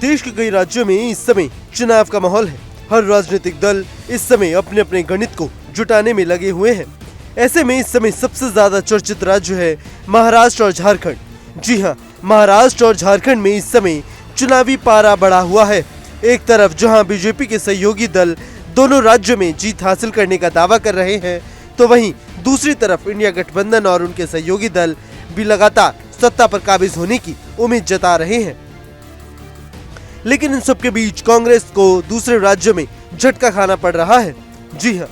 देश के कई राज्यों में इस समय चुनाव का माहौल है। हर राजनीतिक दल इस समय अपने अपने गणित को जुटाने में लगे हुए हैं। ऐसे में इस समय सबसे ज्यादा चर्चित राज्य है महाराष्ट्र और झारखंड। जी हाँ, महाराष्ट्र और झारखंड में इस समय चुनावी पारा बढ़ा हुआ है। एक तरफ जहां बीजेपी के सहयोगी दल दोनों राज्यों में जीत हासिल करने का दावा कर रहे हैं, तो वहीं दूसरी तरफ इंडिया गठबंधन और उनके सहयोगी दल भी लगातार सत्ता पर काबिज होने की उम्मीद जता रहे हैं। लेकिन इन सब के बीच कांग्रेस को दूसरे राज्यों में झटका खाना पड़ रहा है। जी हाँ,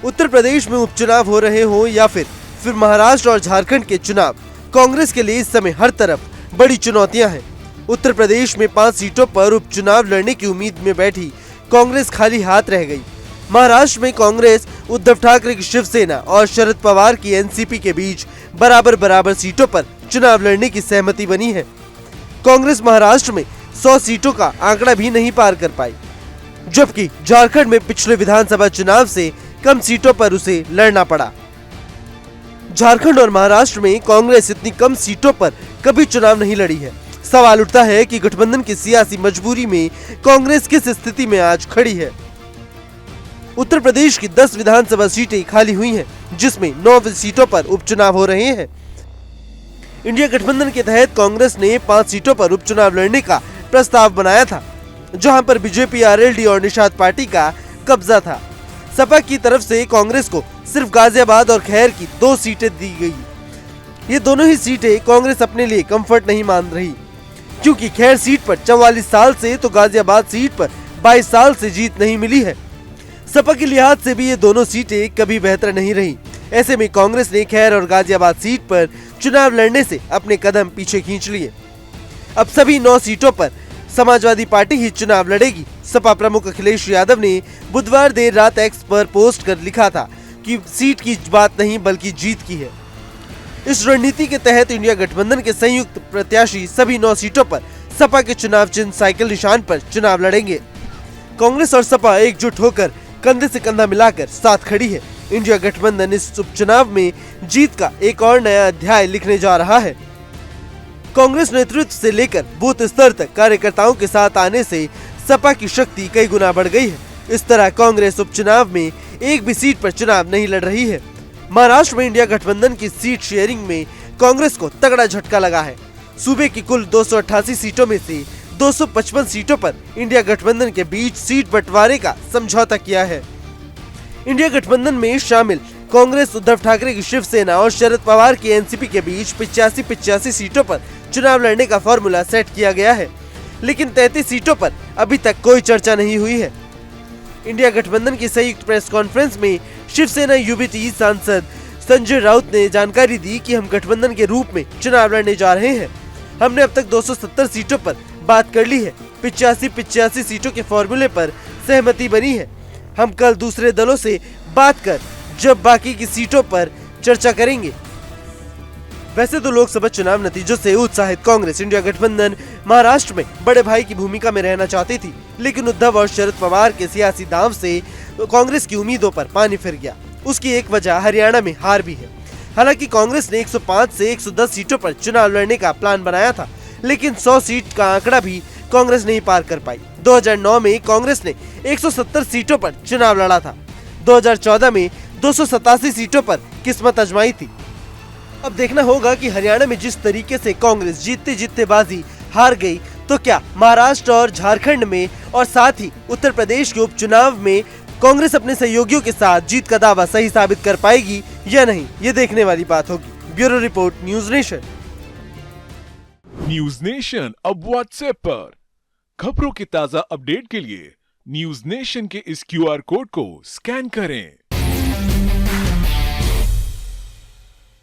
उत्तर प्रदेश में उपचुनाव हो रहे हो या फिर महाराष्ट्र और झारखंड के चुनाव, कांग्रेस के लिए इस समय हर तरफ बड़ी चुनौतियां हैं। उत्तर प्रदेश में 5 सीटों पर उपचुनाव लड़ने की उम्मीद में बैठी कांग्रेस खाली हाथ रह गई। महाराष्ट्र में कांग्रेस उद्धव ठाकरे की शिवसेना और शरद पवार की एनसीपी के बीच बराबर सीटों पर चुनाव लड़ने की सहमति बनी है। कांग्रेस महाराष्ट्र में 100 सीटों का आंकड़ा भी नहीं पार कर पाई, जबकि झारखंड में पिछले विधानसभा चुनाव से कम सीटों पर उसे लड़ना पड़ा। झारखंड और महाराष्ट्र में कांग्रेस इतनी कम सीटों पर कभी चुनाव नहीं लड़ी है। सवाल उठता है कि गठबंधन की सियासी मजबूरी में कांग्रेस किस स्थिति में आज खड़ी है। उत्तर प्रदेश की 10 विधानसभा सीटें खाली हुई हैं, जिसमें 9 सीटों पर उपचुनाव हो रहे हैं। इंडिया गठबंधन के तहत कांग्रेस ने 5 सीटों पर उपचुनाव लड़ने का प्रस्ताव बनाया था, जहां पर बीजेपी, आरएलडी और निषाद पार्टी का कब्जा था। सपा की तरफ से कांग्रेस को सिर्फ गाजियाबाद और खैर की 2 सीटें दी गई। ये दोनों ही सीटें कांग्रेस अपने लिए कंफर्ट नहीं मान रही, क्योंकि खैर सीट पर 44 साल से तो गाजियाबाद सीट पर 22 साल से जीत नहीं मिली है। सपा के लिहाज से भी ये दोनों सीटें कभी बेहतर नहीं रही। ऐसे में कांग्रेस ने खैर और गाजियाबाद सीट पर चुनाव लड़ने से अपने कदम पीछे खींच लिए। अब सभी 9 सीटों पर समाजवादी पार्टी ही चुनाव लड़ेगी। सपा प्रमुख अखिलेश यादव ने बुधवार देर रात एक्स पर पोस्ट कर लिखा था कि सीट की बात नहीं बल्कि जीत की है। इस रणनीति के तहत इंडिया गठबंधन के संयुक्त प्रत्याशी सभी 9 सीटों पर सपा के चुनाव चिन्ह साइकिल निशान पर चुनाव लड़ेंगे। कांग्रेस और सपा एकजुट होकर कंधे से कंधा मिलाकर साथ खड़ी है। इंडिया गठबंधन इस उपचुनाव में जीत का एक और नया अध्याय लिखने जा रहा है। कांग्रेस नेतृत्व से लेकर बूथ स्तर तक कार्यकर्ताओं के साथ आने से सपा की शक्ति कई गुना बढ़ गई है। इस तरह कांग्रेस उपचुनाव में एक भी सीट पर चुनाव नहीं लड़ रही है। महाराष्ट्र में इंडिया गठबंधन की सीट शेयरिंग में कांग्रेस को तगड़ा झटका लगा है। सूबे की कुल 288 सीटों में से 255 सीटों पर इंडिया गठबंधन के बीच सीट बंटवारे का समझौता किया है। इंडिया गठबंधन में शामिल कांग्रेस, उद्धव ठाकरे की शिवसेना और शरद पवार की एनसीपी के बीच 85 सीटों पर चुनाव लड़ने का फॉर्मूला सेट किया गया है, लेकिन 33 सीटों पर अभी तक कोई चर्चा नहीं हुई है। इंडिया गठबंधन की संयुक्त प्रेस कॉन्फ्रेंस में शिवसेना यूबीटी सांसद संजय राउत ने जानकारी दी कि हम गठबंधन के रूप में चुनाव लड़ने जा रहे हैं। हमने अब तक 270 सीटों पर बात कर ली है। 85 सीटों के फॉर्मूले पर सहमति बनी है। हम कल दूसरे दलों से बात कर जब बाकी की सीटों पर चर्चा करेंगे। वैसे तो लोकसभा चुनाव नतीजों से उत्साहित कांग्रेस इंडिया गठबंधन महाराष्ट्र में बड़े भाई की भूमिका में रहना चाहती थी, लेकिन उद्धव और शरद पवार के सियासी दांव से कांग्रेस की उम्मीदों पर पानी फिर गया। उसकी एक वजह हरियाणा में हार भी है। हालांकि कांग्रेस ने 105 से 110 सीटों पर चुनाव लड़ने का प्लान बनाया था, लेकिन 100 सीट का आंकड़ा भी कांग्रेस नहीं पार कर पाई। 2009 में कांग्रेस ने 170 सीटों पर चुनाव लड़ा था। 2014 में 287 सीटों पर किस्मत आजमाई थी। अब देखना होगा कि हरियाणा में जिस तरीके से कांग्रेस जीतते जीतते बाजी हार गई, तो क्या महाराष्ट्र और झारखंड में और साथ ही उत्तर प्रदेश के उपचुनाव में कांग्रेस अपने सहयोगियों के साथ जीत का दावा सही साबित कर पाएगी या नहीं, ये देखने वाली बात होगी। Bureau report, news nation. News nation अब व्हाट्सएप पर खबरों की ताजा अपडेट के लिए न्यूज नेशन के इस QR कोड को स्कैन करें।